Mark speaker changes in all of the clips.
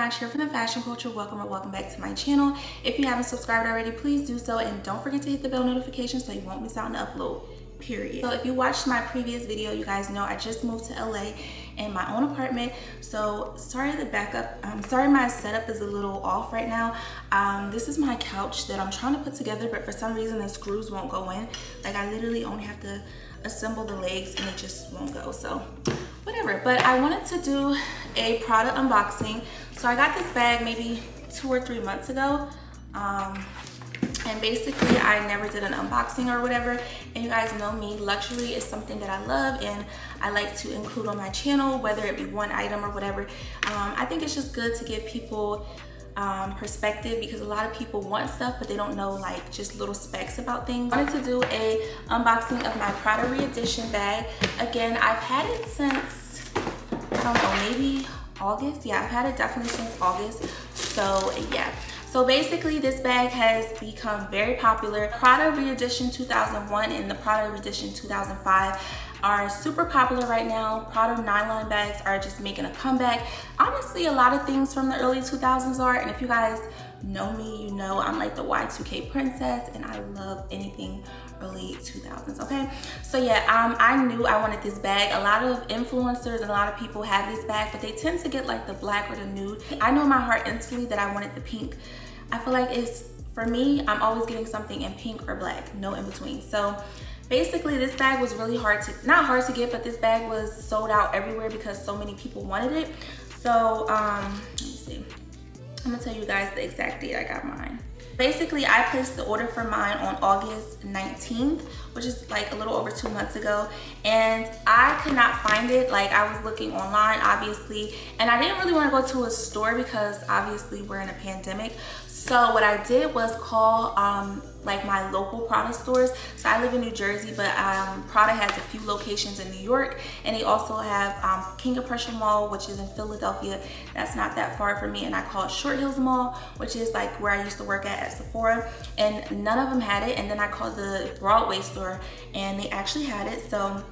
Speaker 1: Lash here from the fashion culture. Welcome or welcome back to my channel. If you haven't subscribed already, please do so, and don't forget to hit the bell notification so you won't miss out on the upload, period. So if you watched my previous video, you guys know I just moved to LA in my own apartment. So sorry the backup, sorry my setup is a little off right now. This is my couch that I'm trying to put together, but for some reason the screws won't go in. Like I literally only have to assemble the legs and it just won't go, so whatever. But I wanted to do a Prada unboxing. So I got this bag maybe 2 or 3 months ago, and basically I never did an unboxing or whatever, and you guys know me, luxury is something that I love and I like to include on my channel, whether it be one item or whatever. I think it's just good to give people perspective, because a lot of people want stuff but they don't know like just little specs about things. I wanted to do a unboxing of my Prada re-edition bag. Again, I've had it since, I don't know, maybe August. Yeah, I've had it definitely since August. So yeah, so basically this bag has become very popular. Prada re-edition 2001 and the Prada re-edition 2005 are super popular right now. Prada nylon bags are just making a comeback. Honestly, a lot of things from the early 2000s are, and if you guys know me, you know I'm like the Y2K princess and I love anything early 2000s, okay? So yeah, I knew I wanted this bag. A lot of influencers and a lot of people have this bag, but they tend to get like the black or the nude. I know in my heart instantly that I wanted the pink. I feel like it's, for me, I'm always getting something in pink or black, no in between. So basically this bag was really hard to, not hard to get, but this bag was sold out everywhere because so many people wanted it. So let me see, I'm gonna tell you guys the exact date I got mine. Basically, I placed the order for mine on August 19th, which is like a little over 2 months ago, and I could not find it. Like I was looking online, obviously, and I didn't really want to go to a store because obviously we're in a pandemic. So what I did was call like my local Prada stores. So I live in New Jersey, but Prada has a few locations in New York, and they also have King of Prussia Mall, which is in Philadelphia. That's not that far from me. And I called Short Hills Mall, which is like where I used to work at Sephora, and none of them had it. And then I called the Broadway store and they actually had it. So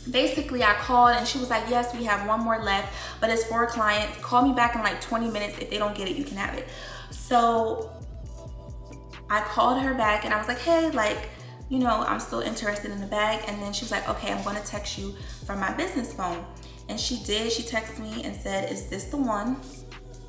Speaker 1: basically I called and she was like, yes, we have one more left, but it's for a client. Call me back in like 20 minutes. If they don't get it, you can have it. So I called her back and I was like, hey, like, you know, I'm still interested in the bag. And then she was like, okay, I'm gonna text you from my business phone. And she did. She texted me and said, is this the one?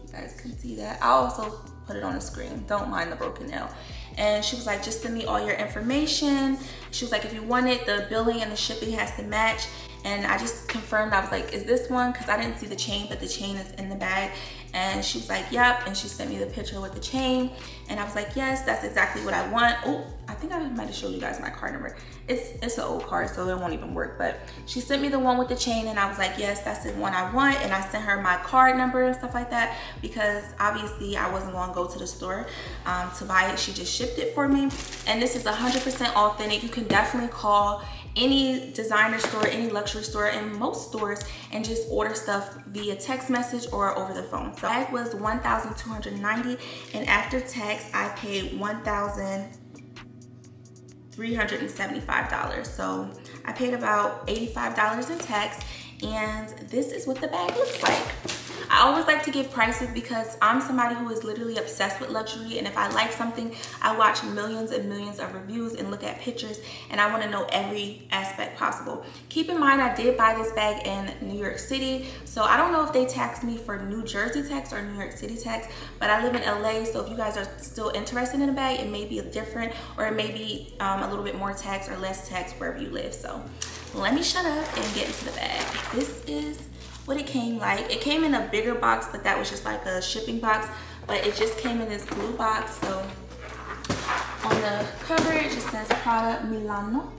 Speaker 1: You guys can see that. I also put it on the screen, don't mind the broken nail. And she was like, just send me all your information. She was like, if you want it, the billing and the shipping has to match. And I just confirmed. I was like, is this one? Because I didn't see the chain, but the chain is in the bag. And she was like, yep. And she sent me the picture with the chain. And I was like, yes, that's exactly what I want. Oh, I think I might have showed you guys my card number. It's an old card, so it won't even work. But she sent me the one with the chain, and I was like, yes, that's the one I want. And I sent her my card number and stuff like that, because obviously I wasn't going to go to the store to buy it. She just shipped it for me. And this is 100% authentic. You can definitely call any designer store, any luxury store, and most stores, and just order stuff via text message or over the phone. So the bag was $1,290, and after tax I paid $1,375. So I paid about $85 in tax, and this is what the bag looks like. I always like to give prices because I'm somebody who is literally obsessed with luxury, and if I like something, I watch millions and millions of reviews and look at pictures, and I want to know every aspect possible. Keep in mind, I did buy this bag in New York City, so I don't know if they taxed me for New Jersey tax or New York City tax, but I live in LA, so if you guys are still interested in a bag, it may be different, or it may be a little bit more tax or less tax wherever you live. So let me shut up and get into the bag. This is what it came like. It came in a bigger box, but that was just like a shipping box, but it just came in this blue box. So on the cover it just says Prada Milano,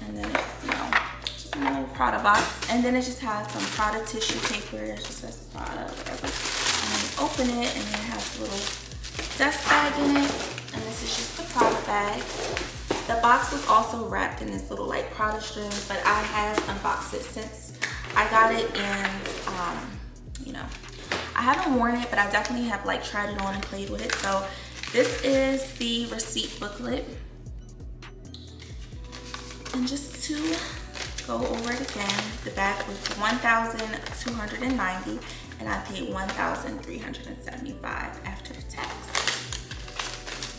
Speaker 1: and then it's, you know, just a little Prada box, and then it just has some Prada tissue paper. It just says Prada, whatever, and then you open it and then it has a little dust bag in it, and this is just the Prada bag. The box was also wrapped in this little like Prada string, but I have unboxed it since I got it, and you know, I haven't worn it, but I definitely have like tried it on and played with it. So this is the receipt booklet, and just to go over it again, the bag was $1,290, and I paid $1,375 after the tax.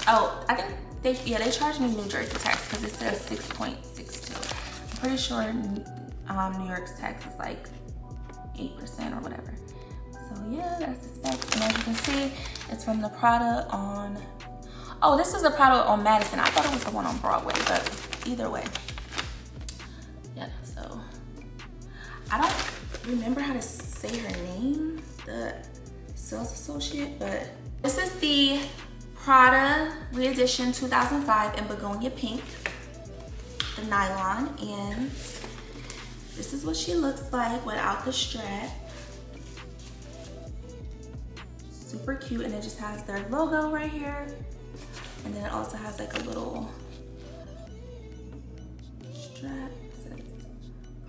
Speaker 1: Oh, I think they charged me New Jersey tax because it says 6.62. I'm pretty sure New York's tax is like 8% or whatever. So yeah, that's the specs. And as you can see, it's from the Prada on, oh, this is the Prada on Madison. I thought it was the one on Broadway, but either way. Yeah, so I don't remember how to say her name, the sales associate, but this is the Prada Re-Edition 2005 in Begiona Pink, the nylon, and this is what she looks like without the strap. Super cute, and it just has their logo right here, and then it also has like a little strap. It says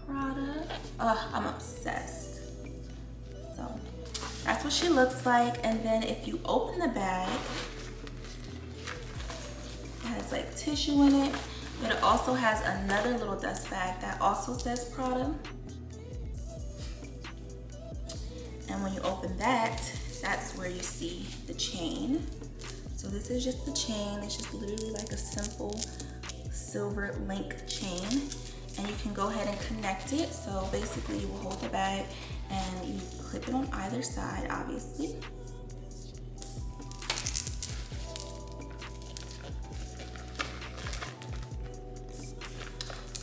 Speaker 1: Prada. Oh, I'm obsessed. So that's what she looks like. And then if you open the bag, it has like tissue in it, but it also has another little dust bag that also says Prada. And when you open that, that's where you see the chain. So this is just the chain. It's just literally like a simple silver link chain. And you can go ahead and connect it. So basically you will hold the bag and you clip it on either side, obviously.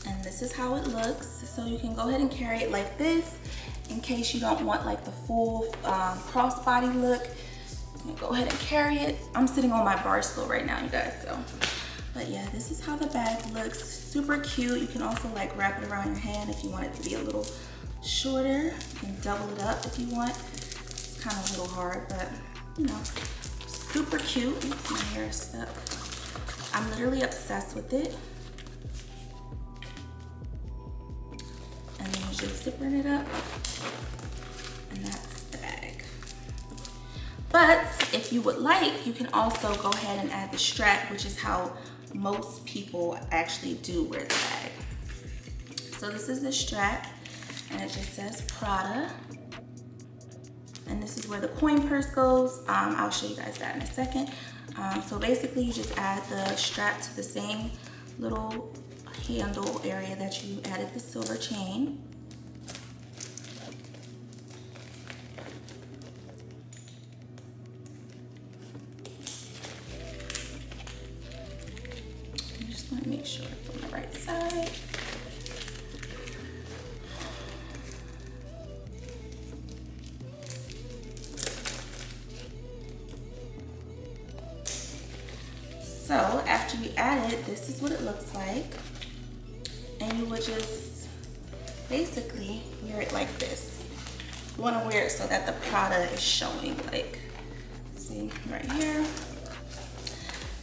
Speaker 1: And this is how it looks. So you can go ahead and carry it like this in case you don't want like the full crossbody look. You can go ahead and carry it. I'm sitting on my bar stool right now, you guys, so. But yeah, this is how the bag looks. Super cute. You can also like wrap it around your hand if you want it to be a little shorter. You can double it up if you want. It's kind of a little hard, but you know, super cute. Oops, my hair is stuck. I'm literally obsessed with it. And then you just zipping it up, and that's the bag. But if you would like, you can also go ahead and add the strap, which is how most people actually do wear the bag. So this is the strap, and it just says Prada. And this is where the coin purse goes. I'll show you guys that in a second. So basically you just add the strap to the same little handle area that you added the silver chain. I just want to make sure it's on the right side. So after you add it, this is what it looks like. And you would just basically wear it like this. You want to wear it so that the Prada is showing, like, see right here.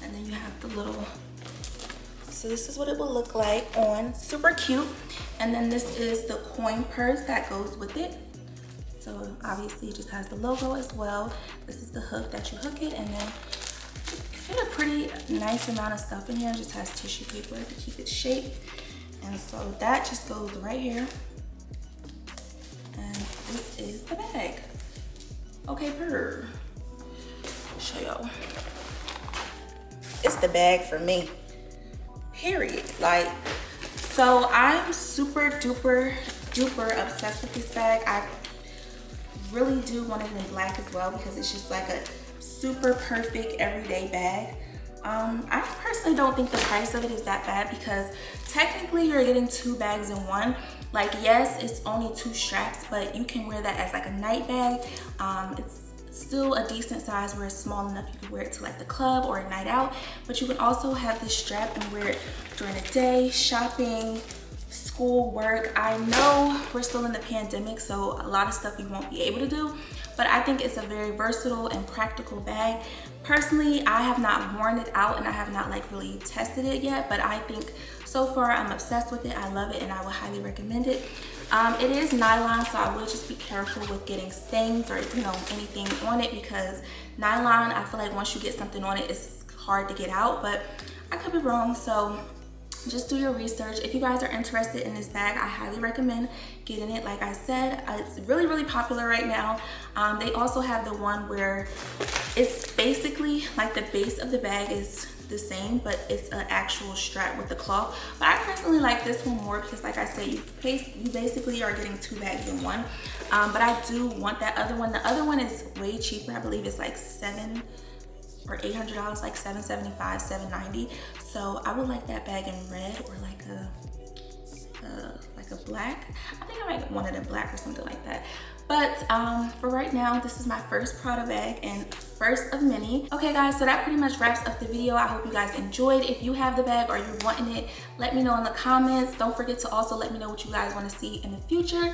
Speaker 1: And then you have the little, so this is what it will look like on. Super cute. And then this is the coin purse that goes with it. So obviously it just has the logo as well. This is the hook that you hook it, and then you fit a pretty nice amount of stuff in here. It just has tissue paper to keep it shaped. And so that just goes right here. And this is the bag. Okay, purr. Show y'all. It's the bag for me, period. Like, so I'm super duper obsessed with this bag. I really do want it in black as well because it's just like a super perfect everyday bag. I personally don't think the price of it is that bad because technically you're getting 2 bags in one. Like, yes, it's only 2 straps, but you can wear that as like a night bag. It's still a decent size where it's small enough you can wear it to like the club or a night out, but you can also have this strap and wear it during the day, shopping, school, work. I know we're still in the pandemic, so a lot of stuff you won't be able to do, but I think it's a very versatile and practical bag. Personally, I have not worn it out and I have not like really tested it yet, but I think so far I'm obsessed with it. I love it and I would highly recommend it. It is nylon, so I will just be careful with getting stains or, you know, anything on it, because nylon, I feel like once you get something on it, it's hard to get out, but I could be wrong. So just do your research. If you guys are interested in this bag, I highly recommend getting it. Like I said, it's really, really popular right now. They also have the one where it's basically like the base of the bag is the same, but it's an actual strap with the cloth. But I personally like this one more because, like I said, you basically are getting 2 bags in one. But I do want that other one. The other one is way cheaper. I believe it's like $700 or $800, like $775, $790. So I would like that bag in red or like a black. I think I might get one of the black or something like that. But for right now, this is my first Prada bag and first of many. Okay guys, so that pretty much wraps up the video. I hope you guys enjoyed. If you have the bag or you're wanting it, let me know in the comments. Don't forget to also let me know what you guys want to see in the future.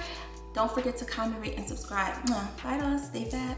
Speaker 1: Don't forget to comment, rate, and subscribe. Bye, dolls. Stay fat.